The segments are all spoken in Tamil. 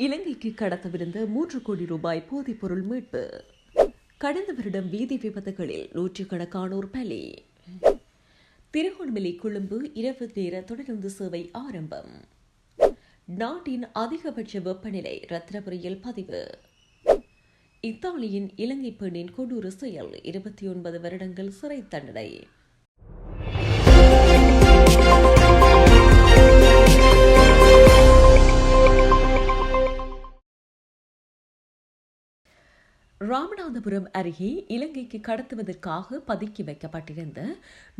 இலங்கைக்கு கடத்தவிருந்த 3 கோடி ரூபாய் போதைப்பொருள் மீட்பு. கடந்த வருடம் வீதி விபத்துகளில் நூற்றுக்கணக்கானோர் பலி. திருகோணமலை கொழும்பு இரவு நேர தொடருந்து சேவை ஆரம்பம். நாட்டின் அதிகபட்ச வெப்பநிலை ரத்தினபுரியில் பதிவு. இத்தாலியின் இலங்கை பெண்ணின் கொடூர செயல் 29 வருடங்கள் சிறை தண்டனை. ராமநாதபுரம் அருகே இலங்கைக்கு கடத்துவதற்காக பதுக்கி வைக்கப்பட்டிருந்த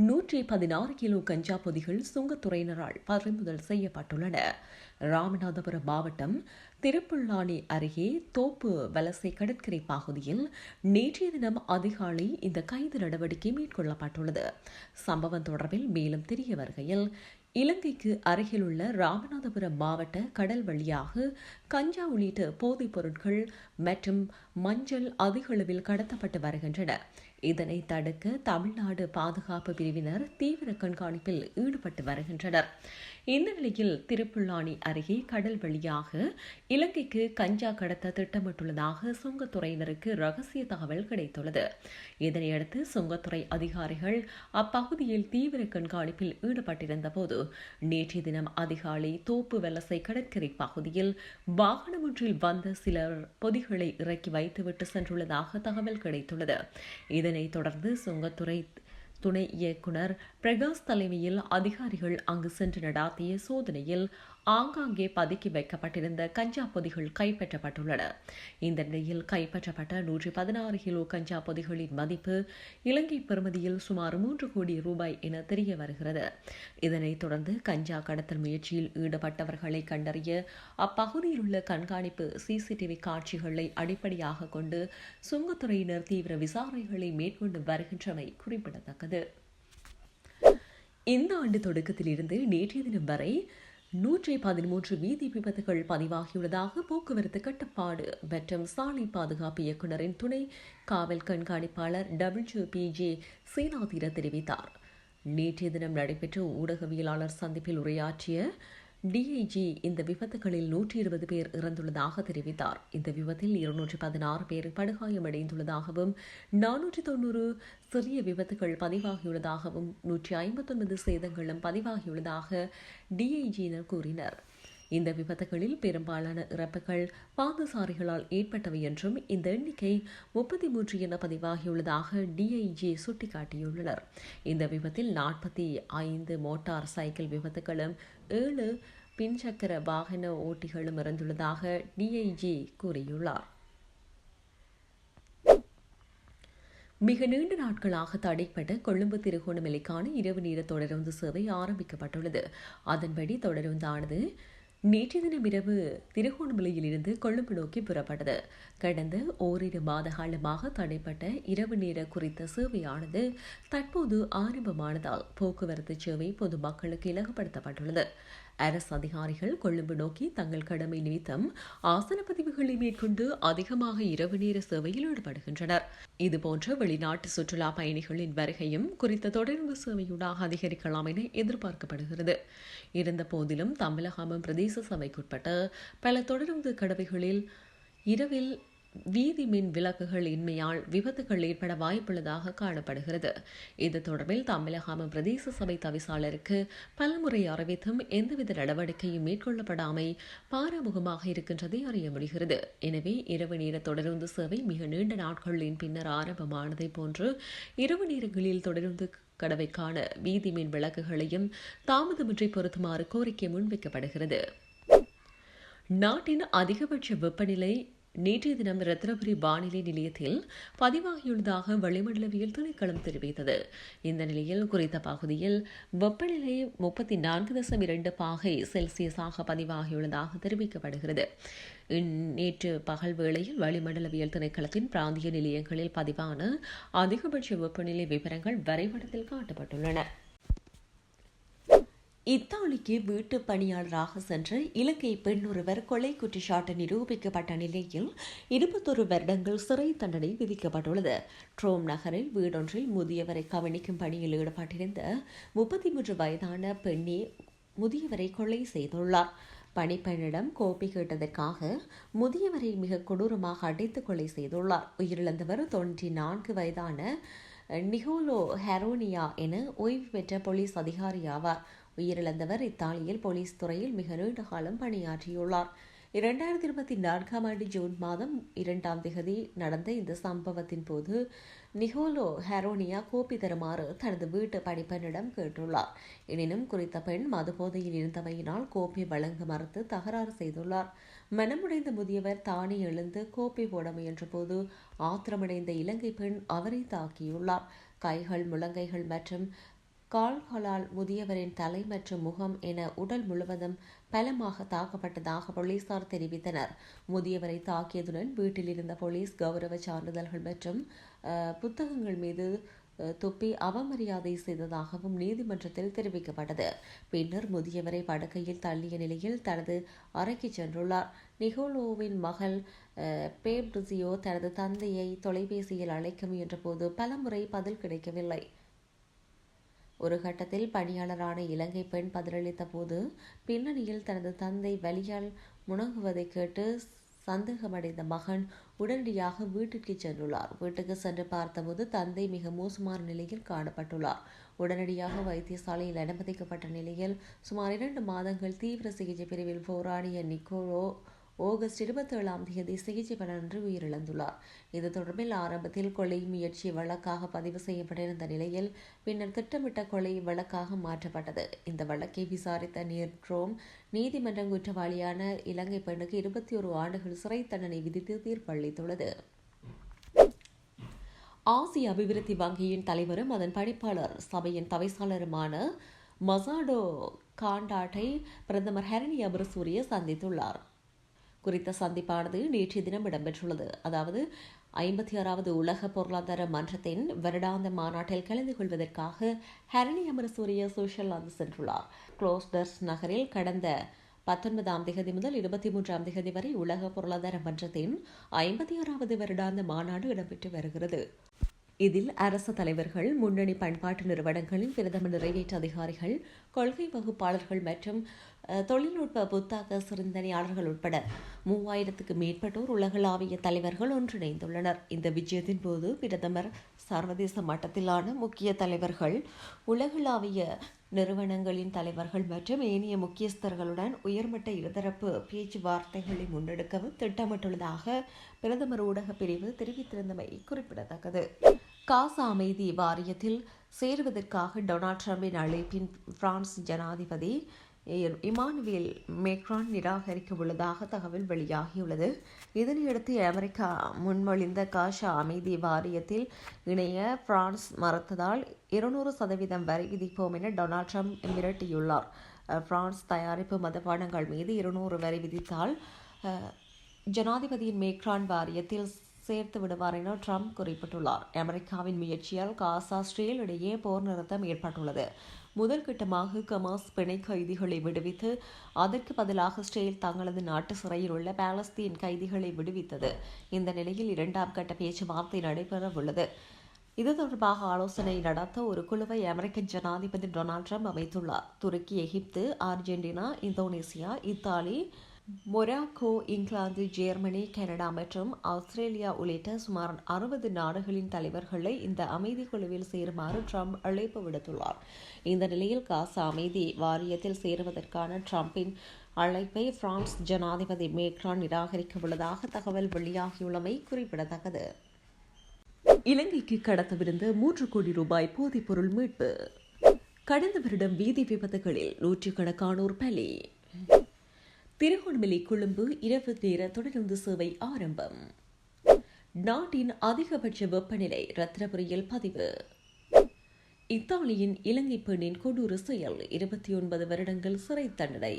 116 கிலோ கஞ்சா பொதிகள் சுங்கத்துறையினரால் பறிமுதல் செய்யப்பட்டுள்ளன. ராமநாதபுரம் மாவட்டம் திருப்புல்லானி அருகே தோப்பு வலசை கடற்கரை பகுதியில் நேற்றைய தினம் அதிகாலை இந்த கைது நடவடிக்கை மேற்கொள்ளப்பட்டுள்ளது. சம்பவம் தொடர்பில் மேலும் தெரிய வருகையில், இலங்கைக்கு அருகிலுள்ள ராமநாதபுரம் மாவட்ட கடல் வழியாக கஞ்சா உள்ளிட்ட போதைப் பொருட்கள் மற்றும் மஞ்சள் அதிக அளவில் கடத்தப்பட்டு வருகின்றன. இதனை தடுக்க தமிழ்நாடு பாதுகாப்பு பிரிவினர் தீவிர கண்காணிப்பில் ஈடுபட்டு வருகின்றனர். இந்த நிலையில் திருப்புல்லானி அருகே கடல் வழியாக இலங்கைக்கு கஞ்சா கடத்த திட்டமிட்டுள்ளதாக சுங்கத்துறையினருக்கு ரகசிய தகவல் கிடைத்துள்ளது. இதனையடுத்து சுங்கத்துறை அதிகாரிகள் அப்பகுதியில் தீவிர கண்காணிப்பில் ஈடுபட்டிருந்த போது நேற்றைய தினம் அதிகாலை தோப்பு வலசை கடற்கரை பகுதியில் வாகனம் ஒன்றில் வந்த சிலர் பொதிகளை இறக்கி வைத்துவிட்டு சென்றுள்ளதாக தகவல் கிடைத்துள்ளது. இதனைத் தொடர்ந்து சுங்கத்துறை துணை இயக்குநர் பிரகாஷ் தலைமையில் அதிகாரிகள் அங்கு சென்று நடாத்திய சோதனையில் ஆங்காங்கே பதுக்கி வைக்கப்பட்டிருந்த கஞ்சா பொதிகள் கைப்பற்றப்பட்டுள்ளன. இந்த நிலையில் கைப்பற்றப்பட்ட 116 கிலோ கஞ்சா பொதிகளின் மதிப்பு இலங்கை பெறுமதியில் சுமார் 3 கோடி ரூபாய் என தெரிய வருகிறது. இதனைத் தொடர்ந்து கஞ்சா கடத்தல் முயற்சியில் ஈடுபட்டவர்களை கண்டறிய அப்பகுதியில் உள்ள கண்காணிப்பு சிசிடிவி காட்சிகளை அடிப்படையாக கொண்டு சுங்கத்துறையினர் தீவிர விசாரணைகளை மேற்கொண்டு வருகின்றமை குறிப்பிடத்தக்கது. இந்த ஆண்டு தொடக்கத்தில் இருந்து நேற்றைய தினம் வரை 113 வீதி விபத்துகள் பதிவாகியுள்ளதாக போக்குவரத்து கட்டுப்பாடு மற்றும் சாலை பாதுகாப்பு இயக்குநரின் துணை காவல் கண்காணிப்பாளர் WPJ சேனாதீர தெரிவித்தார். நேற்றைய தினம் நடைபெற்ற ஊடகவியலாளர் சந்திப்பில் உரையாற்றிய டிஐஜி இந்த விபத்துகளில் 120 பேர் இறந்துள்ளதாக தெரிவித்தார். இந்த விபத்தில் 216 பேர் படுகாயமடைந்துள்ளதாகவும் 490 சிறிய விபத்துகள் பதிவாகியுள்ளதாகவும் 159 சேதங்களும் பதிவாகியுள்ளதாக டிஐஜியினர் கூறினர். இந்த விபத்துகளில் பெரும்பாலான இறப்புகள் பாதசாரிகளால் ஏற்பட்டவை என்றும் இந்த எண்ணிக்கை 33 என பதிவாகியுள்ளதாக டிஐஜி சுட்டிக்காட்டியுள்ளனர். இந்த விபத்தில் 45 மோட்டார் சைக்கிள் விபத்துகளும் 7 பின்சக்கர வாகன ஓட்டிகளும் இறந்துள்ளதாக டிஐஜி கூறியுள்ளார். மிக நீண்ட நாட்களாக தடைப்பட்ட கொழும்பு திருகோணமலைக்கான இரவு நேர தொடருந்து சேவை ஆரம்பிக்கப்பட்டுள்ளது. அதன்படி தொடருந்தானது நேற்றைய தினம் இரவு திருகோணமலையில் இருந்து கொழும்பு நோக்கி புறப்பட்டது. கடந்த ஓரிரு மாத காலமாக தடைப்பட்ட இரவு நேர குறித்த சேவையானது தற்போது ஆரம்பமானதால் போக்குவரத்து சேவை பொதுமக்களுக்கு இலகுப்படுத்தப்பட்டுள்ளது. அரசு அதிகாரிகள் கொழும்பு நோக்கி தங்கள் கடமை நிமித்தம் ஆசன பதிவுகளை மேற்கொண்டு அதிகமாக இரவு நேர சேவையில் ஈடுபடுகின்றனர். இதுபோன்ற வெளிநாட்டு சுற்றுலா பயணிகளின் வருகையும் குறித்த தொடர்ந்து சேவையூடாக அதிகரிக்கலாம் என எதிர்பார்க்கப்படுகிறது. இருந்த போதிலும் தமிழகம் பிரதேச சபைக்குட்பட்ட பல தொடர்ந்து கடவைகளில் இரவில் வீதி மின் விளக்குகள் இன்மையால் விபத்துகள் ஏற்பட வாய்ப்புள்ளதாக காணப்படுகிறது. இது தொடர்பில் தமிழகம் பிரதேச சபை தவிசாளருக்கு பலமுறை அறிவித்தும் எந்தவித நடவடிக்கையும் மேற்கொள்ளப்படாமை பாராமுகமாக இருக்கின்றதை அறிய முடிகிறது. எனவே இரவு நேர தொடருந்து சேவை மிக நீண்ட நாட்களின் பின்னர் ஆரம்பமானதை போன்று இரவு நேரங்களில் தொடருந்து கடவைக்கான வீதி மின் விளக்குகளையும் தாமதமின்றி பொருத்துமாறு கோரிக்கை முன்வைக்கப்படுகிறது. நாட்டின் அதிகபட்ச வெப்பநிலை நேற்றைய தினம் ரத்தினபுரி வானிலை நிலையத்தில் பதிவாகியுள்ளதாக வளிமண்டலவியல் திணைக்களம் தெரிவித்தது. இந்த நிலையில் குறித்த பகுதியில் வெப்பநிலை 34.2 பாகை செல்சியஸாக பதிவாகியுள்ளதாக தெரிவிக்கப்படுகிறது. நேற்று பகல் வேளையில் வளிமண்டலவியல் திணைக்களத்தின் பிராந்திய நிலையங்களில் பதிவான அதிகபட்ச வெப்பநிலை விவரங்கள் வரைபடத்தில் காட்டப்பட்டுள்ளன. இத்தாலிக்கு வீட்டு பணியாளராக சென்ற இலங்கை பெண் ஒருவர் கொலை குற்றச்சாட்டு நிரூபிக்கப்பட்ட நிலையில் 21 வருடங்கள் சிறை தண்டனை விதிக்கப்பட்டுள்ளது. ட்ரோம் நகரில் வீடொன்றில் முதியவரை கவனிக்கும் பணியில் ஈடுபட்டிருந்த 33 வயதான பெண்ணே முதியவரை கொலை செய்துள்ளார். பணிப்பெண்ணிடம் கோப்பி கேட்டதற்காக முதியவரை மிக கொடூரமாக அடித்து கொலை செய்துள்ளார். உயிரிழந்தவர் 94 வயதான நிகோலோ ஹெரோனியா என ஓய்வு பெற்ற போலீஸ் அதிகாரி ஆவார். உயிரிழந்தவர் இத்தாலியில் போலீஸ் துறையில் மிக நீண்ட காலம் பணியாற்றியுள்ளார். 2024 ஆண்டு ஜூன் மாதம் 2ஆம் தேதி நடந்த இந்த சம்பவத்தின் போது நிகோலோ ஹெரோனியா கோப்பி தருமாறு தனது வீட்டு பணிப்பெண்ணிடம் கேட்டுள்ளார். எனினும் குறித்த பெண் மதுபோதையில் இருந்தமையினால் கோப்பி வழங்க மறுத்து தகராறு செய்துள்ளார். மனமுடைந்த முதியவர் தானே எழுந்து கோப்பி போட முயன்ற போது ஆத்திரமடைந்த இலங்கை பெண் அவரை தாக்கியுள்ளார். கைகள், முழங்கைகள் மற்றும் கால்களால் முதியவரின் தலை மற்றும் முகம் என உடல் முழுவதும் பலமாக தாக்கப்பட்டதாக போலீசார் தெரிவித்தனர். முதியவரை தாக்கியதுடன் வீட்டில் இருந்த போலீஸ் கௌரவ சான்றிதழ்கள் மற்றும் புத்தகங்கள் மீது துப்பி அவமரியாதை செய்ததாகவும் நீதிமன்றத்தில் தெரிவிக்கப்பட்டது. பின்னர் முதியவரை படுக்கையில் தள்ளிய நிலையில் தனது அறைக்கு சென்றுள்ளார். நிகோலோவின் மகள் பேப்ரிசியோ தனது தந்தையை தொலைபேசியில் அழைக்க முயன்ற போது பலமுறை பதில் கிடைக்கவில்லை. ஒரு கட்டத்தில் பணியாளரான இலங்கை பெண் பதிலளித்த போது பின்னணியில் தனது தந்தை வலியால் முணங்குவதை கேட்டு சந்தேகமடைந்த மகன் உடனடியாக வீட்டிற்கு சென்றுள்ளார். வீட்டுக்கு சென்று பார்த்தபோது தந்தை மிக மோசமான நிலையில் காணப்பட்டுள்ளார். உடனடியாக வைத்தியசாலையில் அனுமதிக்கப்பட்ட நிலையில் சுமார் 2 மாதங்கள் தீவிர சிகிச்சை பிரிவில் போராடிய நிக்கோலோ ஆகஸ்ட் 27ஆம் தேதி சிகிச்சை பலனின்றி உயிரிழந்துள்ளார். இது தொடர்பில் ஆரம்பத்தில் கொலை முயற்சி வழக்காக பதிவு செய்யப்பட்டிருந்த நிலையில் பின்னர் திட்டமிட்ட கொலை வழக்காக மாற்றப்பட்டது. இந்த வழக்கை விசாரித்த ரோம் நீதிமன்றம் குற்றவாளியான இலங்கை பெண்ணுக்கு 21 ஆண்டுகள் சிறை தண்டனை விதித்து தீர்ப்பளித்துள்ளது. ஆசிய அபிவிருத்தி வங்கியின் தலைவரும் அதன் பணிப்பாளர் சபையின் தவிசாளருமான மசாடோ காண்டாட்டை பிரதமர் ஹரணி அமரசூரிய சந்தித்துள்ளார். குறித்த சந்திப்பானது நேற்றைய தினம் இடம்பெற்றுள்ளது. அதாவது 56வது உலக பொருளாதார மன்றத்தின் வருடாந்த மாநாட்டில் கலந்து கொள்வதற்காக ஹரணி அமரசூரிய சுவிட்சர்லாந்து சென்றுள்ளார். குளோஸ்டர்ஸ் நகரில் கடந்த 19ஆம் தேதி முதல் 23ஆம் தேதி வரை உலக பொருளாதார மன்றத்தின் 56வது வருடாந்த மாநாடு இடம்பெற்று வருகிறது. இதில் அரசு தலைவர்கள், முன்னணி பண்பாட்டு நிறுவனங்களின் பிரதம நிறைவேற்று அதிகாரிகள், கொள்கை வகுப்பாளர்கள் மற்றும் தொழில்நுட்ப புத்தாக்க சிந்தனையாளர்கள் உட்பட 3000க்கு மேற்பட்டோர் உலகளாவிய தலைவர்கள் ஒன்றிணைந்துள்ளனர். இந்த விஜயத்தின் போது பிரதமர் சர்வதேச மட்டத்திலான முக்கிய தலைவர்கள், உலகளாவிய நிறுவனங்களின் தலைவர்கள் மற்றும் ஏனைய முக்கியஸ்தர்களுடன் உயர்மட்ட இருதரப்பு பேச்சுவார்த்தைகளை முன்னெடுக்கவும் திட்டமிட்டுள்ளதாக பிரதமர் ஊடக பிரிவு தெரிவித்திருந்தமை குறிப்பிடத்தக்கது. காசா அமைதி வாரியத்தில் சேருவதற்காக டொனால்ட் ட்ரம்பின் அழைப்பின் பிரான்ஸ் ஜனாதிபதி இமானுவேல் மேக்ரான் நிராகரிக்க உள்ளதாக தகவல் வெளியாகியுள்ளது. இதனையடுத்து அமெரிக்கா முன்மொழிந்த காசா அமைதி வாரியத்தில் இணைய பிரான்ஸ் மறுத்ததால் 200% வரி விதிப்போம் என டொனால்ட் ட்ரம்ப் மிரட்டியுள்ளார். பிரான்ஸ் தயாரிப்பு மதுபானங்கள் மீது 200 வரி விதித்தால் ஜனாதிபதியின் மேக்ரான் வாரியத்தில் சேர்த்து விடுவார் என ட்ரம்ப் குறிப்பிட்டுள்ளார். அமெரிக்காவின் முயற்சியால் காசா இஸ்ரேல் இடையே போர் நிறுத்தம் ஏற்பட்டுள்ளது. முதல் கட்டமாக கமாஸ் பிணை கைதிகளை விடுவித்து அதற்கு பதிலாக இஸ்ரேல் தங்களது நாட்டு சிறையில் உள்ள பாலஸ்தீன் கைதிகளை விடுவித்தது. இந்த நிலையில் 2ஆம் கட்ட பேச்சுவார்த்தை நடைபெற உள்ளது. இது தொடர்பாக ஆலோசனை நடத்த ஒரு குழுவை அமெரிக்க ஜனாதிபதி டொனால்ட் ட்ரம்ப் அமைத்துள்ளார். துருக்கி, எகிப்து, Argentina, Indonesia, Italy, Morocco, England, Germany, Canada மற்றும் ஆஸ்திரேலியா உள்ளிட்ட சுமார் 60 நாடுகளின் தலைவர்களை இந்த அமைதி குழுவில் சேருமாறு ட்ரம்ப் அழைப்பு விடுத்துள்ளார். இந்த நிலையில் காசா அமைதி வாரியத்தில் சேருவதற்கான ட்ரம்பின் அழைப்பை பிரான்ஸ் ஜனாதிபதி மேக்ரான் நிராகரிக்க உள்ளதாக தகவல் வெளியாகியுள்ளமை குறிப்பிடத்தக்கது. இலங்கைக்கு கடத்தவிருந்த 3 கோடி ரூபாய் போதைப்பொருள் மீட்பு. கடந்த வருடம் வீதி விபத்துகளில் 100கணக்கானோர் பலி. திருகோணமலை கொழும்பு இரவு நேர தொடருந்து சேவை ஆரம்பம். நாட்டின் அதிகபட்ச வெப்பநிலை ரத்தினபுரியில் பதிவு. இத்தாலியின் இலங்கை பெண்ணின் கொடூர செயல் 29 வருடங்கள் சிறை தண்டனை.